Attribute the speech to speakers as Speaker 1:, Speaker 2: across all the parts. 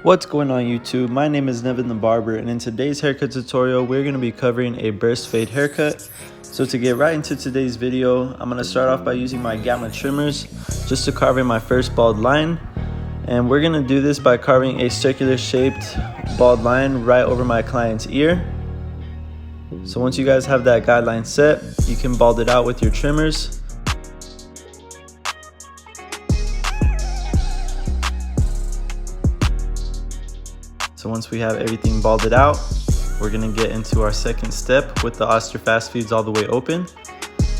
Speaker 1: What's going on YouTube? My name is Nevin the Barber, and in today's haircut tutorial we're going to be covering a burst fade haircut. So to get right into today's video, I'm going to start off by using my gamma trimmers just to carve in my first bald line. And we're going to do this by carving a circular shaped bald line right over my client's ear. So once you guys have that guideline set, you can bald it out with your trimmers. So once we have everything balded out, we're gonna get into our second step with the Oster fast feeds all the way open.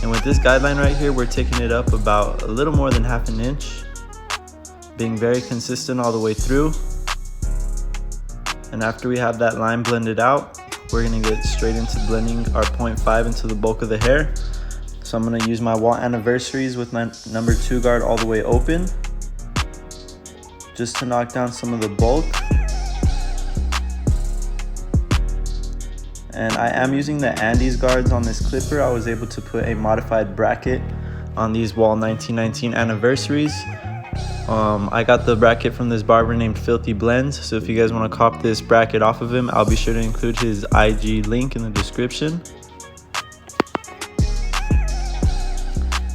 Speaker 1: And with this guideline right here, we're taking it up about a little more than half an inch, being very consistent all the way through. And after we have that line blended out, we're gonna get straight into blending our 0.5 into the bulk of the hair. So I'm gonna use my Wahl anniversaries with my number 2 guard all the way open, just to knock down some of the bulk. And I am using the Andes guards on this clipper. I was able to put a modified bracket on these Wahl 1919 anniversaries. I got the bracket from this barber named Filthy Blends. So if you guys want to cop this bracket off of him, I'll be sure to include his IG link in the description.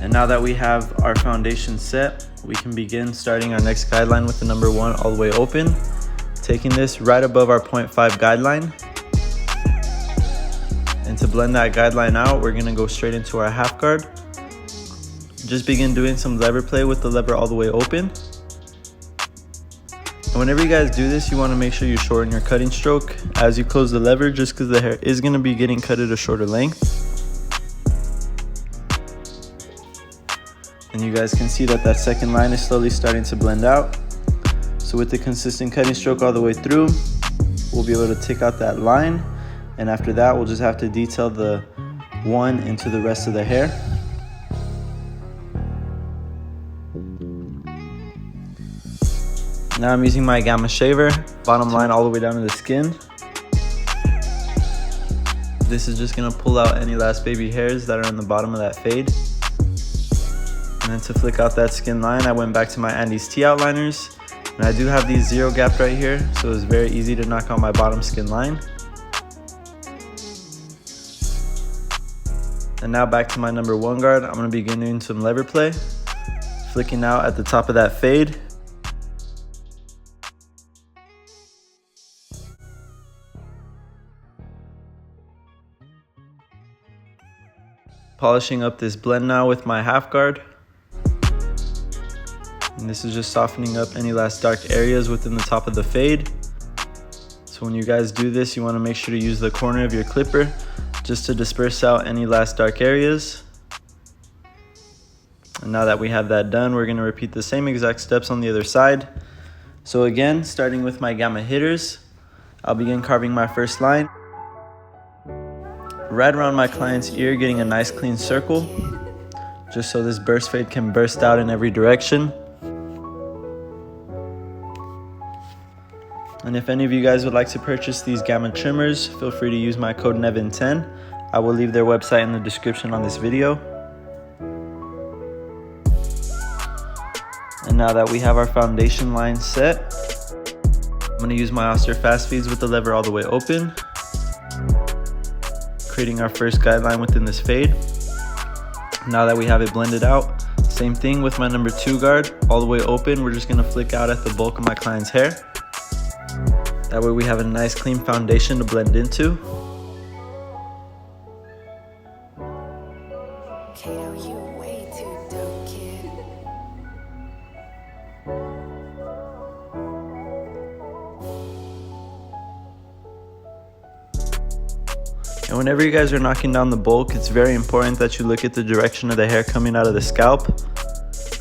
Speaker 1: And now that we have our foundation set, we can begin starting our next guideline with the number 1 all the way open, taking this right above our 0.5 guideline. And to blend that guideline out, we're gonna go straight into our half guard. Just begin doing some lever play with the lever all the way open. And whenever you guys do this, you wanna make sure you shorten your cutting stroke as you close the lever, just because the hair is gonna be getting cut at a shorter length. And you guys can see that that second line is slowly starting to blend out. So with the consistent cutting stroke all the way through, we'll be able to take out that line. And after that, we'll just have to detail the one into the rest of the hair. Now I'm using my gamma shaver, bottom line all the way down to the skin. This is just gonna pull out any last baby hairs that are in the bottom of that fade. And then to flick out that skin line, I went back to my Andes T outliners. And I do have these 0 gap right here, so it's very easy to knock out my bottom skin line. And now back to my number 1 guard, I'm gonna begin doing some lever play, flicking out at the top of that fade. Polishing up this blend now with my half guard. And this is just softening up any last dark areas within the top of the fade. So when you guys do this, you wanna make sure to use the corner of your clipper just to disperse out any last dark areas. And now that we have that done, we're gonna repeat the same exact steps on the other side. So again, starting with my gamma hitters, I'll begin carving my first line right around my client's ear, getting a nice clean circle, just so this burst fade can burst out in every direction. And if any of you guys would like to purchase these gamma trimmers, feel free to use my code NEVIN10. I will leave their website in the description on this video. And now that we have our foundation line set, I'm gonna use my Oster fast feeds with the lever all the way open, creating our first guideline within this fade. Now that we have it blended out, same thing with my number 2 guard, all the way open. We're just gonna flick out at the bulk of my client's hair. That way we have a nice clean foundation to blend into. And whenever you guys are knocking down the bulk, it's very important that you look at the direction of the hair coming out of the scalp.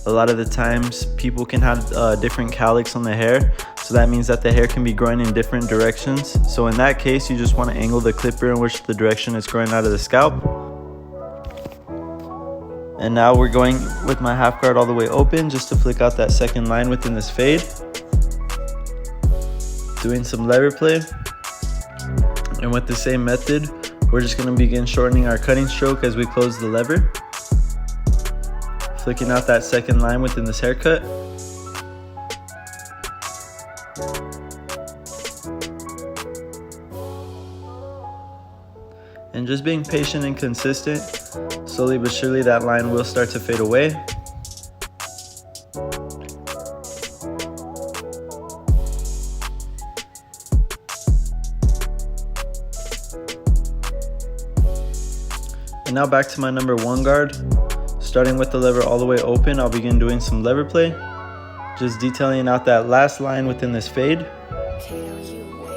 Speaker 1: A lot of the times people can have different cowlicks on the hair, so that means that the hair can be growing in different directions. So in that case, you just want to angle the clipper in which the direction is growing out of the scalp. And now we're going with my half guard all the way open, just to flick out that second line within this fade. Doing some lever play. And with the same method, we're just going to begin shortening our cutting stroke as we close the lever, flicking out that second line within this haircut. And just being patient and consistent, slowly but surely that line will start to fade away. And now back to my number 1 guard. Starting with the lever all the way open, I'll begin doing some lever play. Just detailing out that last line within this fade.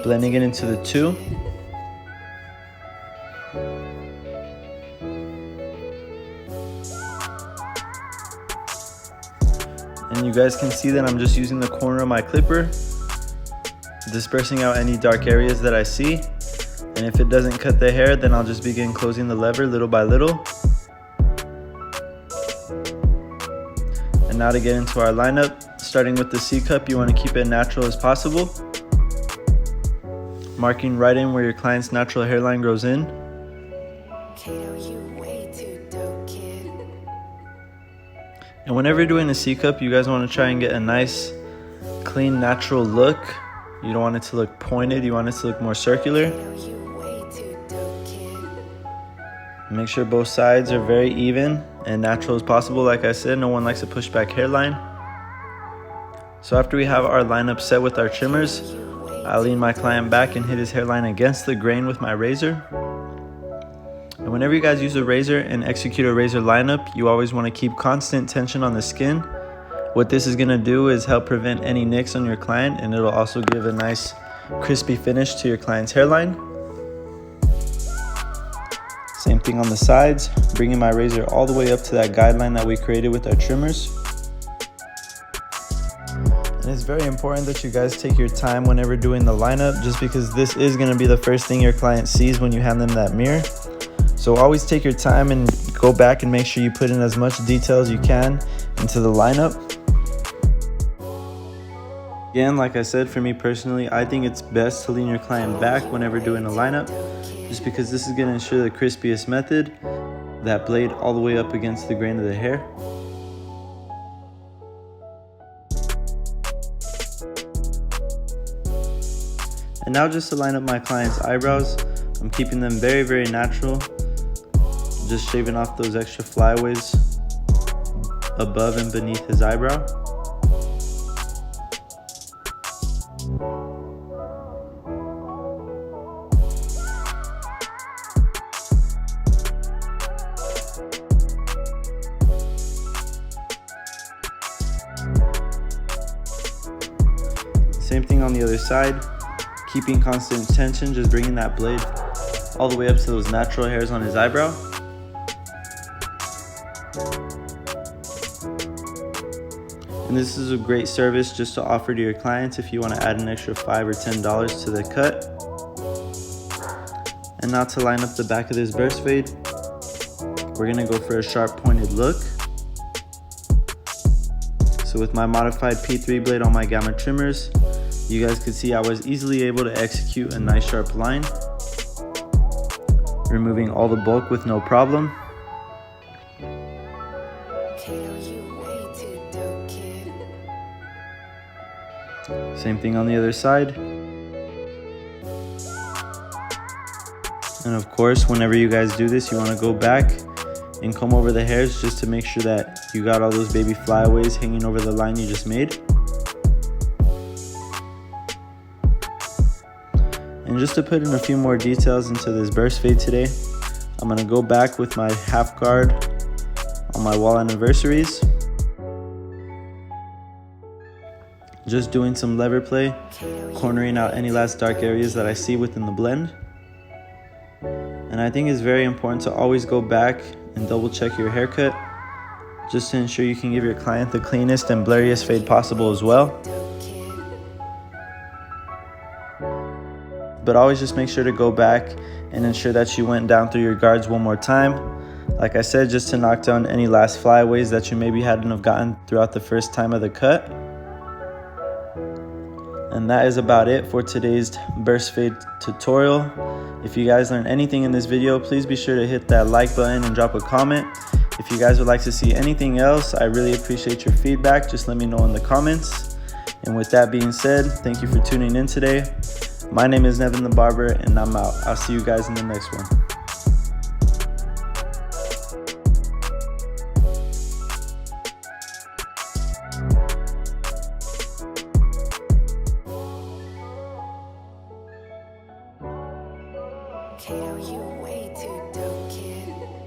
Speaker 1: Blending it into the 2. And you guys can see that I'm just using the corner of my clipper, dispersing out any dark areas that I see. And if it doesn't cut the hair, then I'll just begin closing the lever little by little. And now to get into our lineup, starting with the C cup, you want to keep it natural as possible. Marking right in where your client's natural hairline grows in. And whenever you're doing a C cup, you guys want to try and get a nice, clean, natural look. You don't want it to look pointed, you want it to look more circular. Make sure both sides are very even and natural as possible. Like I said, no one likes a pushback hairline. So after we have our lineup set with our trimmers, I lean my client back and hit his hairline against the grain with my razor. And whenever you guys use a razor and execute a razor lineup, you always want to keep constant tension on the skin. What this is going to do is help prevent any nicks on your client, and it'll also give a nice crispy finish to your client's hairline. Same thing on the sides, bringing my razor all the way up to that guideline that we created with our trimmers. And it's very important that you guys take your time whenever doing the lineup, just because this is going to be the first thing your client sees when you hand them that mirror. So always take your time and go back and make sure you put in as much detail as you can into the lineup. Again, like I said, for me personally, I think it's best to lean your client back whenever doing a lineup, just because this is going to ensure the crispiest method, that blade all the way up against the grain of the hair. And now just to line up my client's eyebrows, I'm keeping them very, very natural, just shaving off those extra flyaways above and beneath his eyebrow. Same thing on the other side, keeping constant tension, just bringing that blade all the way up to those natural hairs on his eyebrow. And this is a great service just to offer to your clients if you want to add an extra $5 or $10 to the cut. And now to line up the back of this burst fade, we're going to go for a sharp pointed look. So with my modified P3 blade on my gamma trimmers, you guys could see I was easily able to execute a nice sharp line, removing all the bulk with no problem. Same thing on the other side. And of course, whenever you guys do this, you want to go back and comb over the hairs just to make sure that you got all those baby flyaways hanging over the line you just made. And just to put in a few more details into this burst fade today, I'm going to go back with my half guard on my Wahl anniversaries. Just doing some lever play, cornering out any last dark areas that I see within the blend. And I think it's very important to always go back and double check your haircut, just to ensure you can give your client the cleanest and blurriest fade possible as well. But always just make sure to go back and ensure that you went down through your guards one more time. Like I said, just to knock down any last flyaways that you maybe hadn't have gotten throughout the first time of the cut. And that is about it for today's burst fade tutorial. If you guys learned anything in this video, please be sure to hit that like button and drop a comment. If you guys would like to see anything else, I really appreciate your feedback. Just let me know in the comments. And with that being said, thank you for tuning in today. My name is Nevin the Barber, and I'm out. I'll see you guys in the next one.
Speaker 2: Kato, you way too dope, kid.